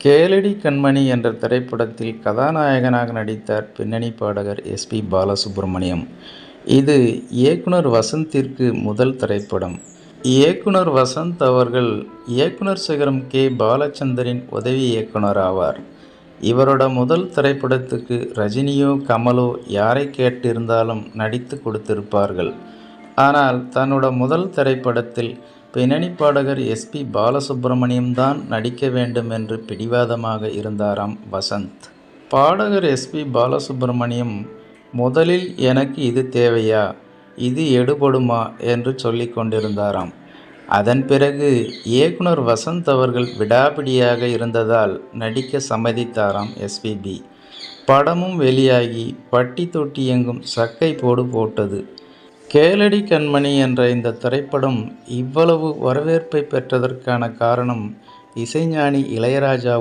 கேளடி கண்மணி என்ற திரைப்படத்தில் கதாநாயகனாக நடித்தார் பின்னணி பாடகர் எஸ்பி பாலசுப்ரமணியம். இது இயக்குனர் வசந்திற்கு முதல் திரைப்படம். இயக்குனர் வசந்த் அவர்கள் இயக்குனர் சிகரம் கே. பாலச்சந்தரின் உதவி இயக்குனர் ஆவார். இவரோட முதல் திரைப்படத்துக்கு ரஜினியோ கமலோ யாரை கேட்டிருந்தாலும் நடித்து கொடுத்திருப்பார்கள். ஆனால் தன்னோட முதல் திரைப்படத்தில் பின்னணி பாடகர் எஸ்பி பாலசுப்ரமணியம் தான் நடிக்க வேண்டும் என்று பிடிவாதமாக இருந்தாராம் வசந்த். பாடகர் எஸ்பி பாலசுப்ரமணியம் முதலில் எனக்கு இது தேவையா, இது எடுபடுமா என்று சொல்லி கொண்டிருந்தாராம். அதன் பிறகு இயக்குனர் வசந்த் அவர்கள் விடாபிடியாக இருந்ததால் நடிக்க சம்மதித்தாராம் எஸ்பிபி. படமும் வெளியாகி பட்டி தொட்டி எங்கும் சக்கை போடு போட்டது. கேளடி கண்மணி என்ற இந்த திரைப்படம் இவ்வளவு வரவேற்பை பெற்றதற்கான காரணம் இசைஞானி இளையராஜா